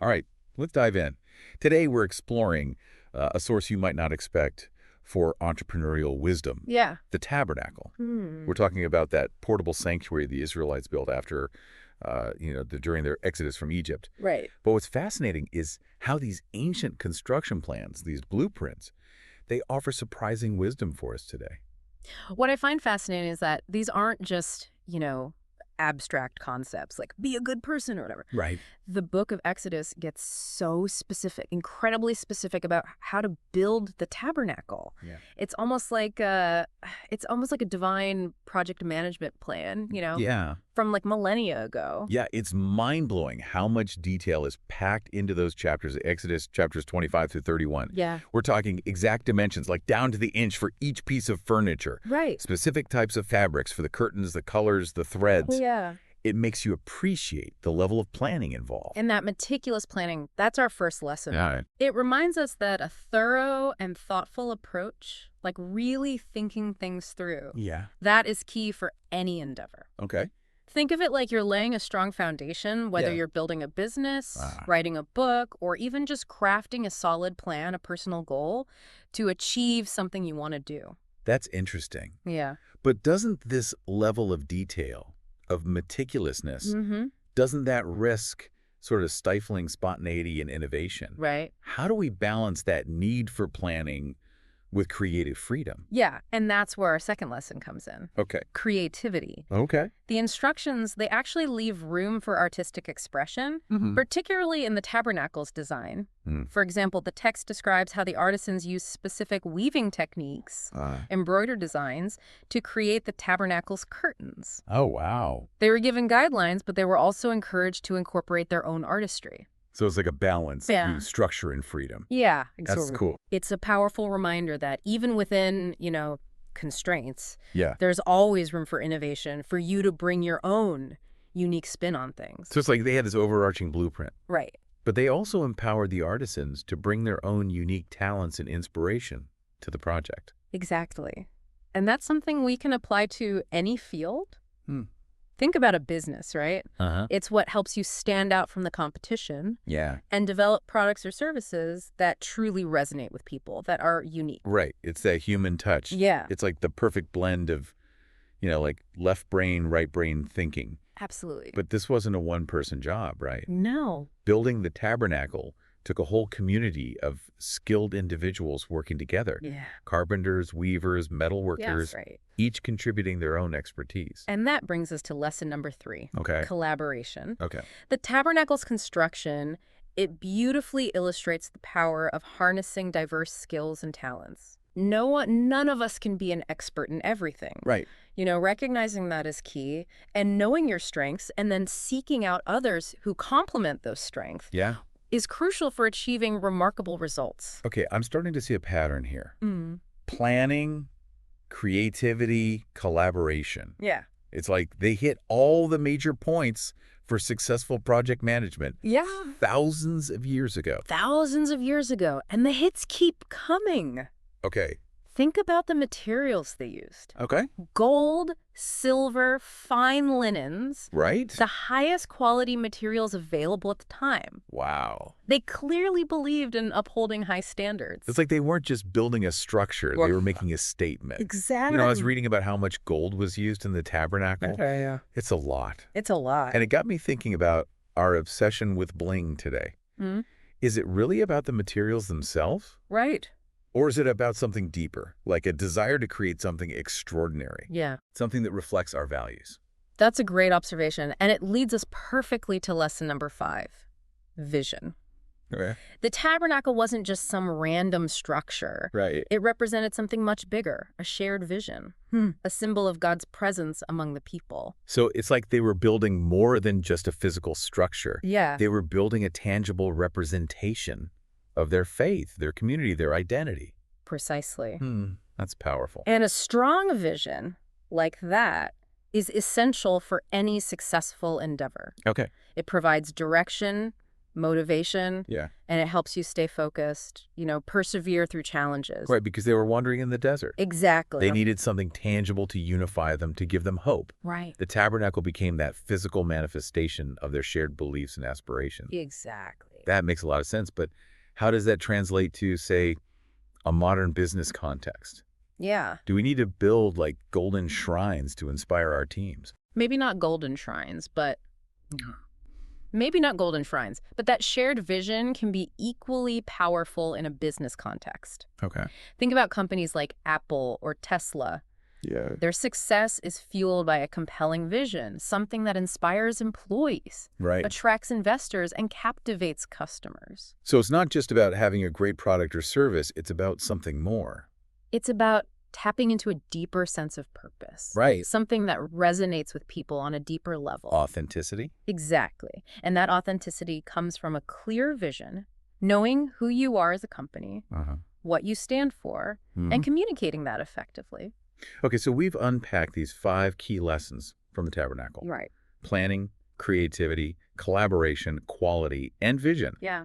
All right, let's dive in. Today we're exploring a source you might not expect for entrepreneurial wisdom, Yeah. the Tabernacle. Hmm. We're talking about that portable sanctuary the Israelites built after, during their exodus from Egypt. Right. But what's fascinating is how these ancient construction plans, these blueprints, they offer surprising wisdom for us today. What I find fascinating is that these aren't just, abstract concepts like be a good person or whatever. Right. The book of Exodus gets so specific, incredibly specific about how to build the tabernacle. Yeah. It's almost like it's almost like a divine project management plan, Yeah. from like millennia ago. Yeah, it's mind-blowing how much detail is packed into those chapters, Exodus chapters 25 through 31. Yeah. We're talking exact dimensions, like down to the inch for each piece of furniture. Right. Specific types of fabrics for the curtains, the colors, the threads. Yeah. It makes you appreciate the level of planning involved. And that meticulous planning, that's our first lesson. Yeah. It reminds us that a thorough and thoughtful approach, like really thinking things through, Yeah. that is key for any endeavor. Okay. Think of it like you're laying a strong foundation, whether Yeah. you're building a business, writing a book, or even just crafting a solid plan, a personal goal to achieve something you want to do. That's interesting. Yeah. But doesn't this level of detail, of meticulousness, doesn't that risk sort of stifling spontaneity and innovation? Right. How do we balance that need for planning with creative freedom? Yeah. And that's where our second lesson comes in. Okay. Creativity. Okay. The instructions, they actually leave room for artistic expression, particularly in the tabernacle's design. For example, the text describes how the artisans use specific weaving techniques, embroidered designs, to create the tabernacle's curtains. Oh, wow. They were given guidelines, but they were also encouraged to incorporate their own artistry. So it's like a balance between structure and freedom. Yeah. That's cool. It's a powerful reminder that even within, constraints, Yeah. there's always room for innovation, for you to bring your own unique spin on things. So it's like they had this overarching blueprint. Right. But they also empowered the artisans to bring their own unique talents and inspiration to the project. Exactly. And that's something we can apply to any field. Think about a business, right? It's what helps you stand out from the competition Yeah. and develop products or services that truly resonate with people, that are unique. Right. It's that human touch. Yeah. It's like the perfect blend of, like left brain, right brain thinking. Absolutely. But this wasn't a one-person job, right? No. Building the tabernacle took a whole community of skilled individuals working together. Yeah. Carpenters, weavers, metalworkers, Yes, right. each contributing their own expertise. And that brings us to lesson number 3. Okay. Collaboration. Okay. The tabernacle's construction, it beautifully illustrates the power of harnessing diverse skills and talents. None of us can be an expert in everything. Right. Recognizing that is key, and knowing your strengths and then seeking out others who complement those strengths Yeah. is crucial for achieving remarkable results. Okay, I'm starting to see a pattern here. Planning, creativity, collaboration. Yeah. It's like they hit all the major points for successful project management Yeah. thousands of years ago. Thousands of years ago, and the hits keep coming. Okay. Think about the materials they used. Okay. Gold, silver, fine linens, Right? the highest quality materials available at the time. Wow. They clearly believed in upholding high standards. It's like they weren't just building a structure, they were making a statement. Exactly. I was reading about how much gold was used in the tabernacle. Okay, yeah. It's a lot. It's a lot. And it got me thinking about our obsession with bling today. Is it really about the materials themselves? Right. Or is it about something deeper, like a desire to create something extraordinary, Yeah. something that reflects our values? That's a great observation, and it leads us perfectly to lesson number 5, vision. Okay. The tabernacle wasn't just some random structure. Right. It represented something much bigger, a shared vision, a symbol of God's presence among the people. So it's like they were building more than just a physical structure. Yeah. They were building a tangible representation of their faith, their community, their identity. Precisely. That's powerful. And a strong vision like that is essential for any successful endeavor. Okay. It provides direction, motivation, Yeah. and it helps you stay focused, persevere through challenges. Right, because they were wandering in the desert. Exactly. They needed something tangible to unify them, to give them hope. Right. The tabernacle became that physical manifestation of their shared beliefs and aspirations. Exactly. That makes a lot of sense. But how does that translate to, say, a modern business context? Yeah. Do we need to build like golden shrines to inspire our teams? Maybe not golden shrines, but that shared vision can be equally powerful in a business context. Okay. Think about companies like Apple or Tesla. Yeah. Their success is fueled by a compelling vision, something that inspires employees, Right. attracts investors, and captivates customers. So it's not just about having a great product or service, it's about something more. It's about tapping into a deeper sense of purpose. Right. Something that resonates with people on a deeper level. Authenticity? Exactly. And that authenticity comes from a clear vision, knowing who you are as a company, what you stand for, and communicating that effectively. Okay, so we've unpacked these 5 key lessons from the Tabernacle. Right. Planning, creativity, collaboration, quality, and vision. Yeah.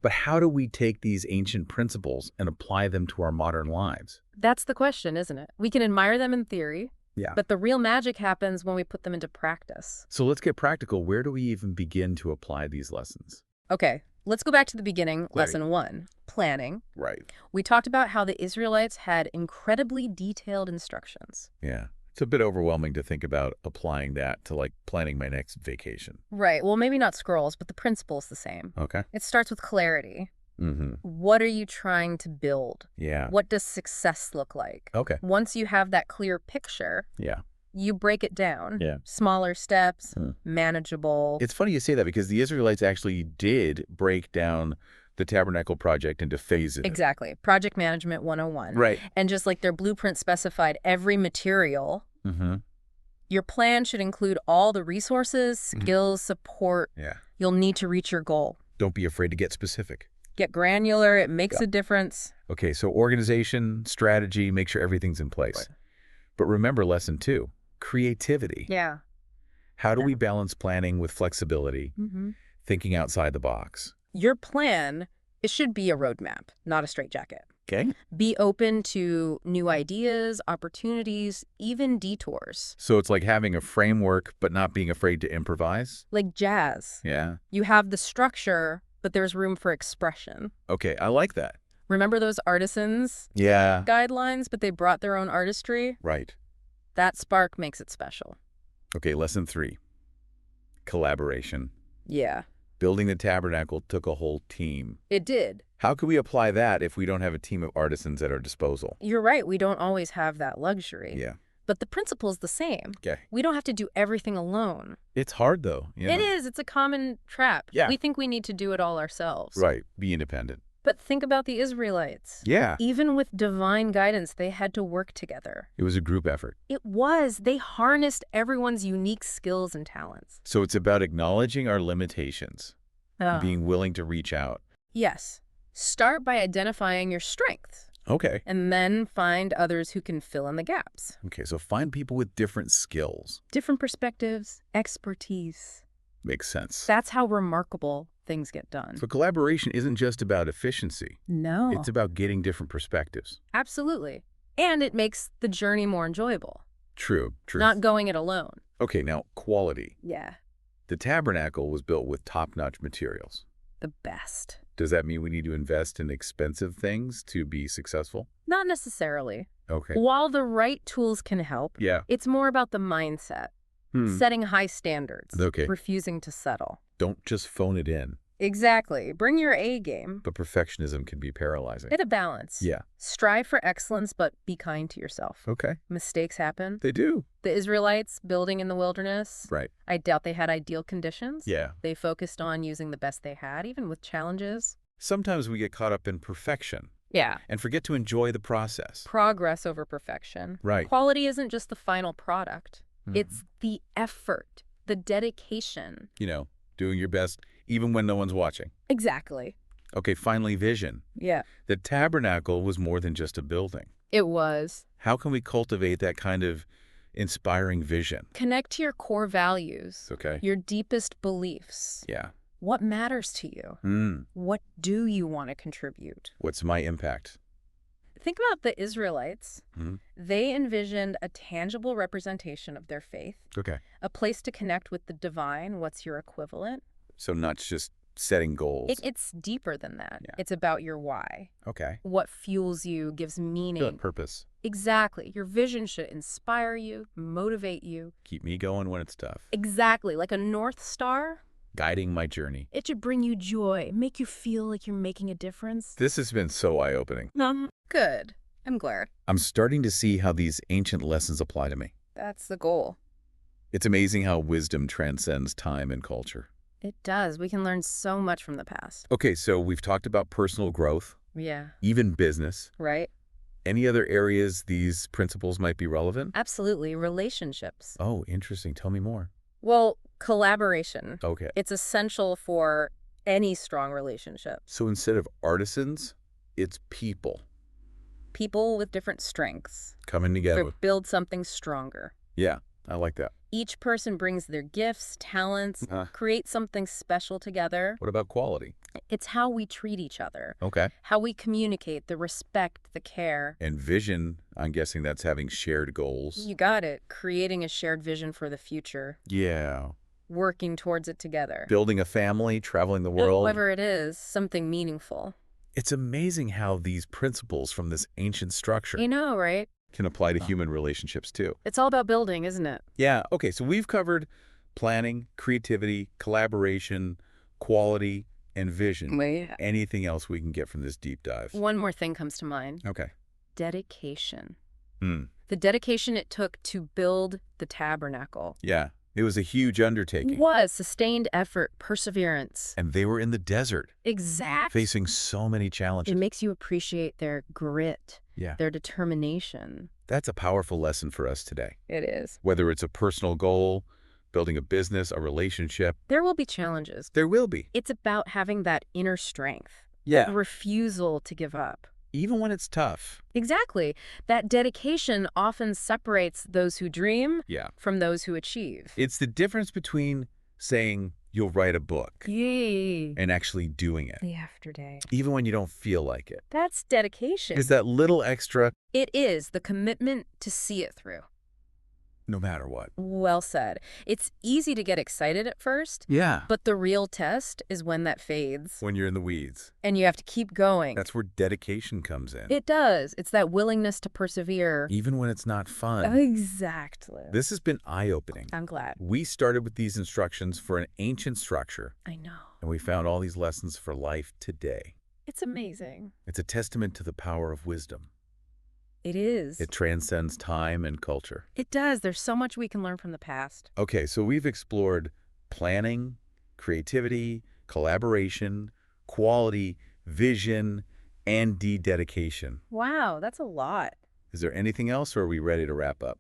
But how do we take these ancient principles and apply them to our modern lives? That's the question, isn't it? We can admire them in theory, but the real magic happens when we put them into practice. So let's get practical. Where do we even begin to apply these lessons? Okay, let's go back to the beginning. Ready. Lesson 1, planning. Right. We talked about how the Israelites had incredibly detailed instructions. Yeah. It's a bit overwhelming to think about applying that to like planning my next vacation. Right. Well, maybe not scrolls, but the principle's the same. Okay. It starts with clarity. What are you trying to build? Yeah. What does success look like? Okay. Once you have that clear picture, you break it down. Yeah. Smaller steps, manageable. It's funny you say that because the Israelites actually did break down the Tabernacle project into phases. Exactly. Project Management 101. Right. And just like their blueprint specified every material, your plan should include all the resources, skills, support you'll need to reach your goal. Don't be afraid to get specific. Get granular. It makes a difference. Okay, so organization, strategy, make sure everything's in place. Right. But remember lesson 2, creativity. Yeah. How do we balance planning with flexibility, thinking outside the box? Your plan, it should be a roadmap, not a straitjacket. Okay. Be open to new ideas, opportunities, even detours. So it's like having a framework, but not being afraid to improvise? Like jazz. Yeah. You have the structure, but there's room for expression. Okay, I like that. Remember those artisans? Yeah. Guidelines, but they brought their own artistry? Right. That spark makes it special. Okay, lesson 3, collaboration. Yeah. Building the Tabernacle took a whole team. It did. How can we apply that if we don't have a team of artisans at our disposal? You're right. We don't always have that luxury. Yeah. But the principle's the same. Okay. We don't have to do everything alone. It's hard, though. You know? It is. It's a common trap. Yeah. We think we need to do it all ourselves. Right. Be independent. But think about the Israelites. Yeah. Even with divine guidance, they had to work together. It was a group effort. It was. They harnessed everyone's unique skills and talents. So it's about acknowledging our limitations, being willing to reach out. Yes. Start by identifying your strengths. Okay. And then find others who can fill in the gaps. Okay, so find people with different skills. Different perspectives, expertise. Makes sense. That's how remarkable things get done. So collaboration isn't just about efficiency. No. It's about getting different perspectives. Absolutely. And it makes the journey more enjoyable. True. Not going it alone. Okay, now quality. Yeah. The Tabernacle was built with top-notch materials. The best. Does that mean we need to invest in expensive things to be successful? Not necessarily. Okay. While the right tools can help, it's more about the mindset. Setting high standards. Okay. Refusing to settle. Don't just phone it in. Exactly. Bring your A game. But perfectionism can be paralyzing. Hit a balance. Yeah. Strive for excellence, but be kind to yourself. Okay. Mistakes happen. They do. The Israelites building in the wilderness. Right. I doubt they had ideal conditions. Yeah. They focused on using the best they had, even with challenges. Sometimes we get caught up in perfection. Yeah. And forget to enjoy the process. Progress over perfection. Right. Quality isn't just the final product. It's the effort, the dedication. You know, doing your best even when no one's watching. Exactly. Okay, finally, vision. Yeah. The Tabernacle was more than just a building. It was. How can we cultivate that kind of inspiring vision? Connect to your core values. Okay. Your deepest beliefs. Yeah. What matters to you? What do you want to contribute? What's my impact? Think about the Israelites. They envisioned a tangible representation of their faith. Okay. A place to connect with the divine. What's your equivalent? So not just setting goals. It's deeper than that. Yeah. It's about your why. Okay. What fuels you, gives Feel meaning. that purpose. Exactly. Your vision should inspire you, motivate you. Keep me going when it's tough. Exactly. Like a North Star. Guiding my journey. It should bring you joy, make you feel like you're making a difference. This has been so eye-opening. Good. I'm glad. I'm starting to see how these ancient lessons apply to me. That's the goal. It's amazing how wisdom transcends time and culture. It does. We can learn so much from the past. Okay, so we've talked about personal growth, Yeah. even business. Right? Any other areas these principles might be relevant? Absolutely. Relationships. Oh, interesting. Tell me more. Well, collaboration. Okay. It's essential for any strong relationship. So instead of artisans, it's people People with different strengths coming together. build something stronger. Yeah, I like that. Each person brings their gifts, talents, create something special together. What about quality? It's how we treat each other, Okay. how we communicate, the respect, the care. And vision, I'm guessing that's having shared goals. You got it. Creating a shared vision for the future. Yeah. Working towards it together. Building a family, traveling the world. Whatever it is, something meaningful. It's amazing how these principles from this ancient structure You know, right? can apply to human relationships too. It's all about building, isn't it? Yeah, okay, so we've covered planning, creativity, collaboration, quality, and vision. Yeah. Anything else we can get from this deep dive? One more thing comes to mind. Okay. Dedication. Hmm. The dedication it took to build the tabernacle. Yeah, it was a huge undertaking. It was sustained effort, perseverance. And they were in the desert, Exactly. facing so many challenges. It makes you appreciate their grit, Yeah, their determination. that's a powerful lesson for us today. It is. Whether it's a personal goal, building a business, a relationship, There will be challenges. there will be. It's about having that inner strength, Yeah. refusal to give up. Even when it's tough. Exactly. That dedication often separates those who dream Yeah. from those who achieve. It's the difference between saying you'll write a book Yay. and actually doing it, The after day. even when you don't feel like it. That's dedication. Is that little extra It is the commitment to see it through. no matter what. Well said. It's easy to get excited at first, Yeah. but the real test is when that fades. When you're in the weeds. And you have to keep going. That's where dedication comes in. It does. It's that willingness to persevere. Even when it's not fun. Exactly. This has been eye-opening. I'm glad. We started with these instructions for an ancient structure, I know. and we found all these lessons for life today. It's amazing. It's a testament to the power of wisdom. It is. It transcends time and culture. It does. There's so much we can learn from the past. Okay, so we've explored planning, creativity, collaboration, quality, vision, and dedication. Wow, that's a lot. Is there anything else, or are we ready to wrap up?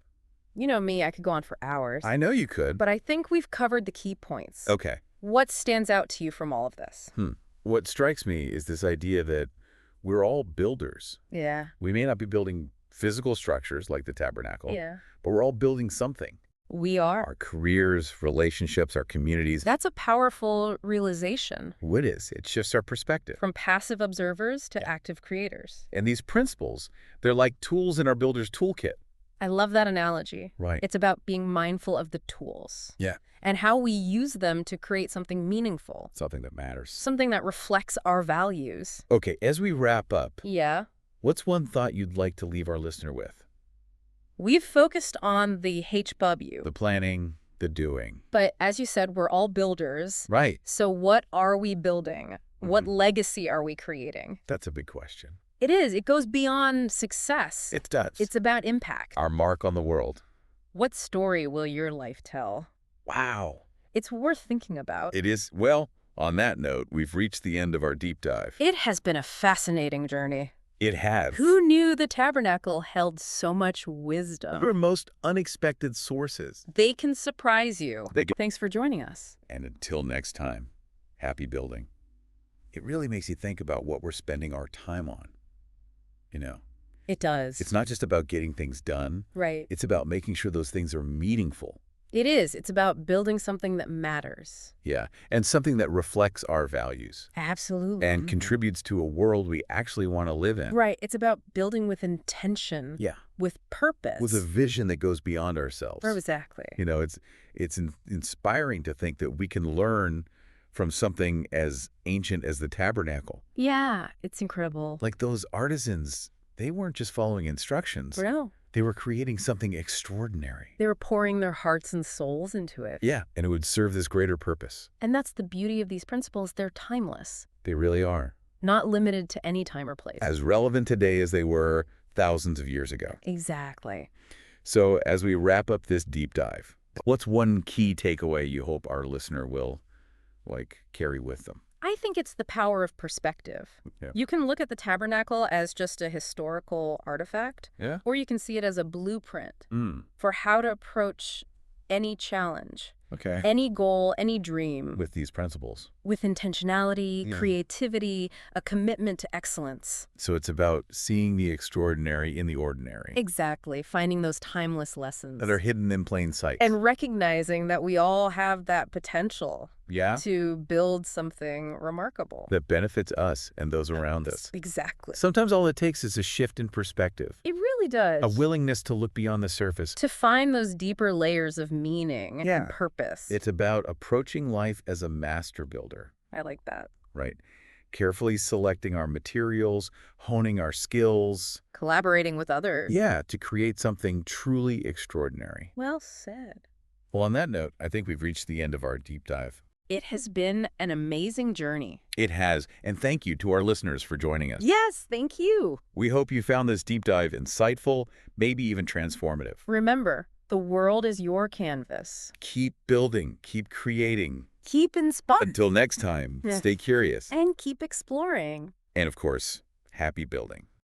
You know me, I could go on for hours. I know you could. But I think we've covered the key points. Okay. What stands out to you from all of this? What strikes me is this idea that we're all builders. Yeah. We may not be building physical structures like the tabernacle, Yeah. but we're all building something. We are. Our careers, relationships, our communities. That's a powerful realization. What is? It shifts our perspective. From passive observers to active creators. And these principles, they're like tools in our builder's toolkit. I love that analogy. Right. It's about being mindful of the tools. Yeah. And how we use them to create something meaningful. Something that matters. Something that reflects our values. Okay, as we wrap up, Yeah. what's one thought you'd like to leave our listener with? We've focused on the HW. The planning, the doing. But as you said, we're all builders. Right. So what are we building? What legacy are we creating? That's a big question. It is. It goes beyond success. It does. It's about impact. Our mark on the world. What story will your life tell? Wow. It's worth thinking about. It is. Well, on that note, we've reached the end of our deep dive. It has been a fascinating journey. It has. Who knew the tabernacle held so much wisdom? Our most unexpected sources. They can surprise you. They can. Thanks for joining us. And until next time, happy building. It really makes you think about what we're spending our time on. You know, It does. it's not just about getting things done. Right. It's about making sure those things are meaningful. It is. It's about building something that matters. Yeah. And something that reflects our values Absolutely. and contributes to a world we actually want to live in. Right. It's about building with intention. Yeah. With purpose. With a vision that goes beyond ourselves. Exactly. You know, it's inspiring to think that we can learn from something as ancient as the Tabernacle. Yeah, it's incredible. Like those artisans, they weren't just following instructions. No. They were creating something extraordinary. They were pouring their hearts and souls into it. Yeah, and it would serve this greater purpose. And that's the beauty of these principles. They're timeless. They really are. Not limited to any time or place. As relevant today as they were thousands of years ago. Exactly. So as we wrap up this deep dive, what's one key takeaway you hope our listener will, carry with them? I think it's the power of perspective. Yeah. You can look at the Tabernacle as just a historical artifact, Yeah. or you can see it as a blueprint Mm. for how to approach any challenge, Okay. any goal, any dream, With these principles. with intentionality, Yeah. creativity, a commitment to excellence. So it's about seeing the extraordinary in the ordinary. Exactly, finding those timeless lessons. That are hidden in plain sight. And recognizing that we all have that potential Yeah. to build something remarkable. That benefits us and those around us. Exactly. Sometimes all it takes is a shift in perspective. It really does. A willingness to look beyond the surface. To find those deeper layers of meaning Yeah. and purpose. It's about approaching life as a master builder, I like that. right? Carefully selecting our materials, honing our skills. Collaborating with others. Yeah, to create something truly extraordinary. Well said. Well, on that note, I think we've reached the end of our deep dive. It has been an amazing journey. It has, and thank you to our listeners for joining us. Yes, thank you. We hope you found this deep dive insightful, maybe even transformative. Remember, the world is your canvas. Keep building, keep creating. Keep inspired. Until next time, Yeah. stay curious. And keep exploring. And of course, happy building.